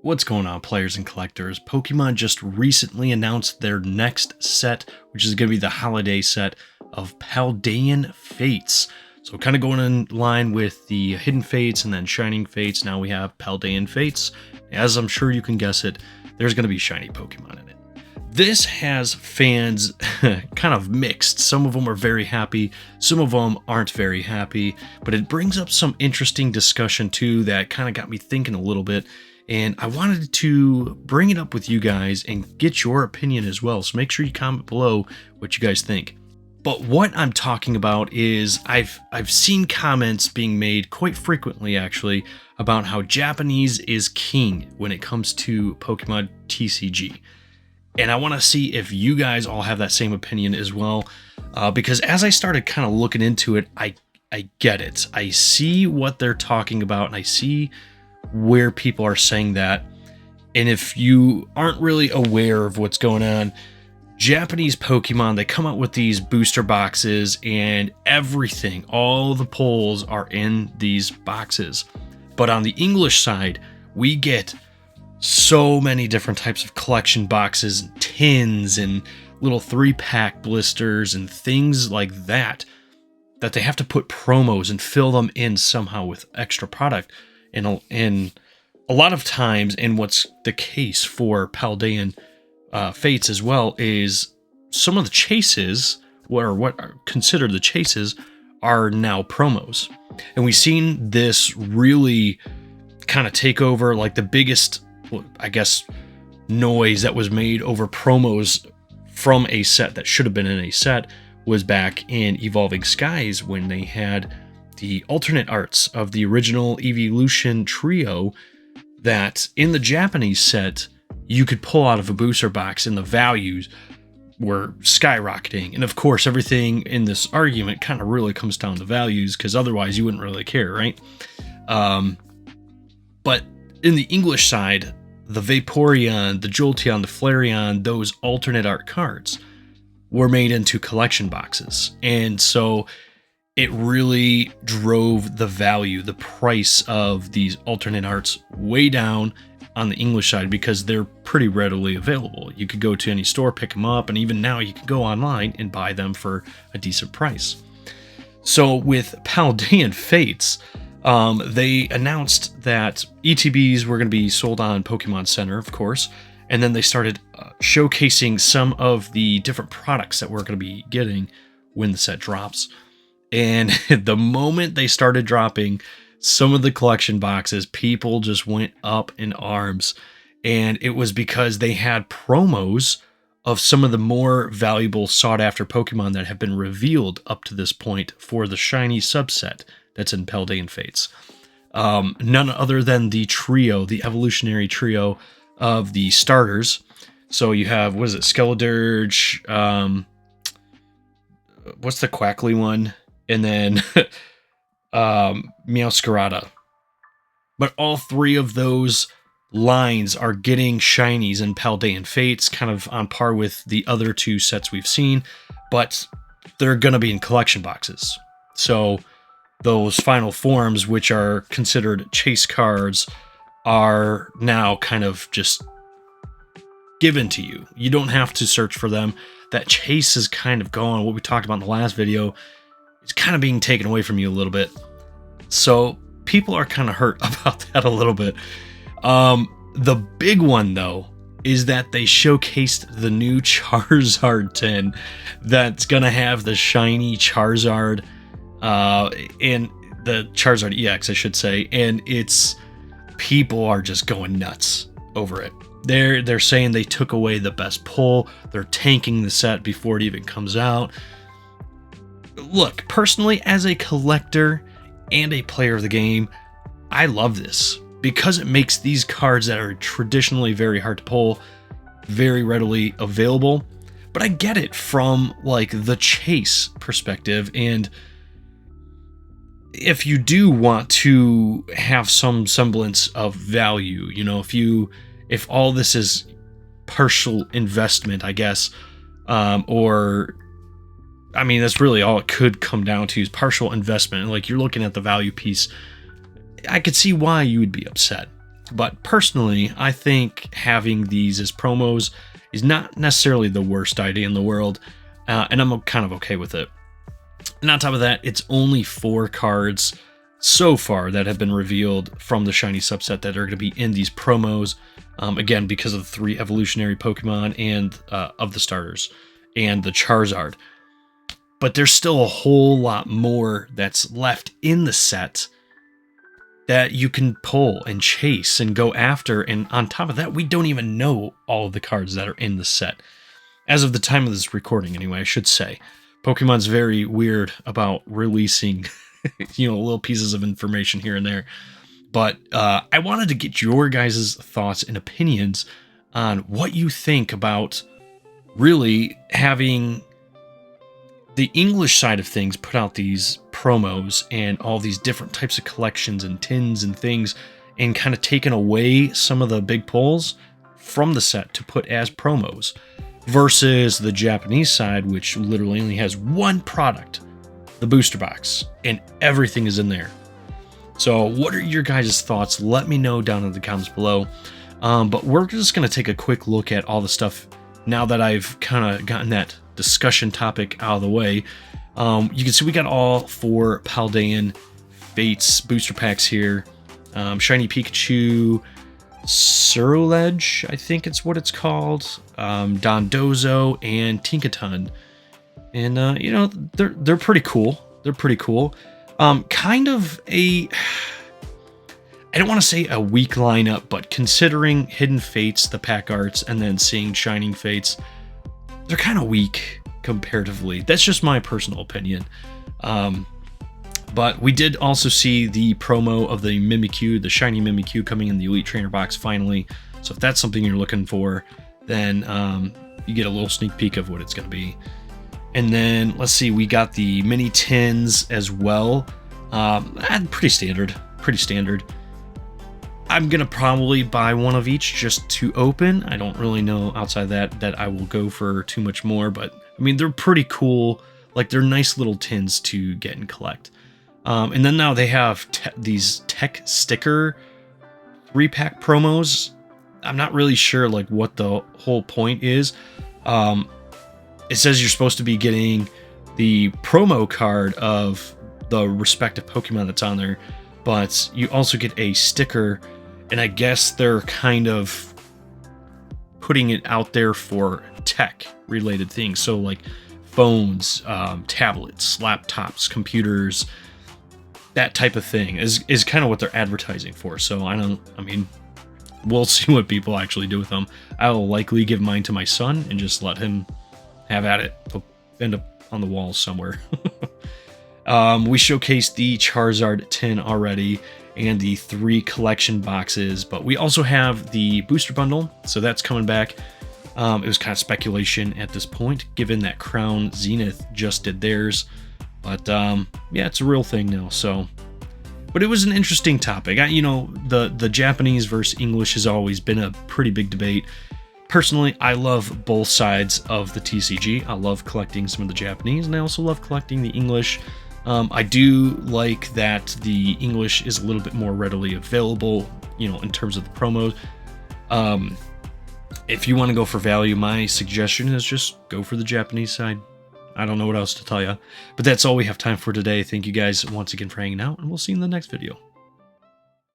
What's going on, players and collectors? Pokemon just recently announced their next set, which is going to be the holiday set of Paldean Fates. So kind of going in line with the Hidden Fates and then Shining Fates, now we have Paldean Fates. As I'm sure you can guess it, there's going to be shiny Pokemon in it. This has fans kind of mixed. Some of them are very happy, some of them aren't very happy, but it brings up some interesting discussion too that kind of got me thinking a little bit. And I wanted to bring it up with you guys and get your opinion as well. So make sure you comment below what you guys think. But what I'm talking about is I've seen comments being made quite frequently actually about how Japanese is king when it comes to Pokemon TCG. And I want to see if you guys all have that same opinion as well. Because as I started kind of looking into it, I get it. I see what they're talking about and I see where people are saying that. And if you aren't really aware of what's going on, Japanese Pokemon, they come out with these booster boxes and everything, all the pulls are in these boxes. But on the English side, we get so many different types of collection boxes and tins and little 3-pack blisters and things like that they have to put promos and fill them in somehow with extra product. And a lot of times, and what's the case for Paldean Fates as well, is some of the chases, or what are considered the chases, are now promos. And we've seen this really kind of take over, like the biggest, I guess, noise that was made over promos from a set that should have been in a set was back in Evolving Skies when they had the alternate arts of the original Evolution trio that in the Japanese set you could pull out of a booster box and the values were skyrocketing. And of course, everything in this argument kind of really comes down to values because otherwise you wouldn't really care, right? But in the English side, the Vaporeon, the Jolteon, the Flareon, those alternate art cards were made into collection boxes. And so it really drove the value, the price of these alternate arts way down on the English side because they're pretty readily available. You could go to any store, pick them up, and even now you can go online and buy them for a decent price. So with Paldean Fates, they announced that ETBs were going to be sold on Pokemon Center, of course, and then they started showcasing some of the different products that we're going to be getting when the set drops. And the moment they started dropping some of the collection boxes, people just went up in arms. And it was because they had promos of some of the more valuable sought-after Pokemon that have been revealed up to this point for the shiny subset that's in Paldean Fates. None other than the trio, the evolutionary trio of the starters. So you have, what is it, Skeledirge, what's the Quackly one? And then Meowscarada. But all three of those lines are getting shinies in Paldean Fates, kind of on par with the other two sets we've seen, but they're going to be in collection boxes. So those final forms, which are considered chase cards, are now kind of just given to you. You don't have to search for them. That chase is kind of gone. What we talked about in the last video, it's kind of being taken away from you a little bit. So people are kind of hurt about that a little bit. The big one, though, is that they showcased the new Charizard tin that's going to have the shiny Charizard and the Charizard EX, I should say. And people are just going nuts over it. They're saying they took away the best pull. They're tanking the set before it even comes out. Look, personally, as a collector and a player of the game, I love this because it makes these cards that are traditionally very hard to pull very readily available. But I get it from like the chase perspective, and if you do want to have some semblance of value, you know, if all this is partial investment, I guess, or I mean, that's really all it could come down to is partial investment. Like, you're looking at the value piece. I could see why you would be upset. But personally, I think having these as promos is not necessarily the worst idea in the world, and I'm kind of okay with it. And on top of that, it's only 4 cards so far that have been revealed from the shiny subset that are going to be in these promos. Again, because of the 3 evolutionary Pokemon and of the starters and the Charizard. But there's still a whole lot more that's left in the set that you can pull and chase and go after. And on top of that, we don't even know all of the cards that are in the set. As of the time of this recording, anyway, I should say. Pokemon's very weird about releasing, little pieces of information here and there. But I wanted to get your guys' thoughts and opinions on what you think about really having the English side of things put out these promos and all these different types of collections and tins and things, and kind of taken away some of the big pulls from the set to put as promos, versus the Japanese side, which literally only has one product, the booster box, and everything is in there. So what are your guys' thoughts? Let me know down in the comments below. But we're just going to take a quick look at all the stuff now that I've kind of gotten that discussion topic out of the way. You can see we got all 4 Paldean Fates booster packs here. Shiny Pikachu, Surledge, I think it's what it's called, Dondozo, and Tinkaton. And, they're pretty cool. They're pretty cool. Kind of a, I don't want to say a weak lineup, but considering Hidden Fates, the pack arts, and then seeing Shining Fates, they're kind of weak comparatively. That's just my personal opinion. But we did also see the promo of the Mimikyu, the shiny Mimikyu, coming in the Elite Trainer box finally. So if that's something you're looking for, then you get a little sneak peek of what it's going to be. And then, let's see, we got the mini tins as well. Pretty standard. I'm going to probably buy one of each just to open. I don't really know outside that I will go for too much more. But, I mean, they're pretty cool. Like, they're nice little tins to get and collect. And then now they have these tech sticker 3-pack promos. I'm not really sure like what the whole point is. It says you're supposed to be getting the promo card of the respective Pokemon that's on there, but you also get a sticker, and I guess they're kind of putting it out there for tech related things. So like phones, tablets, laptops, computers, that type of thing is kind of what they're advertising for. So we'll see what people actually do with them. I'll likely give mine to my son and just let him have at it. He'll end up on the wall somewhere. We showcased the Charizard tin already and the 3 collection boxes, but we also have the booster bundle, so that's coming back. It was kind of speculation at this point, given that Crown Zenith just did theirs. But yeah, it's a real thing now. So, but it was an interesting topic. The Japanese versus English has always been a pretty big debate. Personally, I love both sides of the TCG. I love collecting some of the Japanese, and I also love collecting the English. I do like that the English is a little bit more readily available, in terms of the promos. If you want to go for value, my suggestion is just go for the Japanese side. I don't know what else to tell you. But that's all we have time for today. Thank you guys once again for hanging out, and we'll see you in the next video.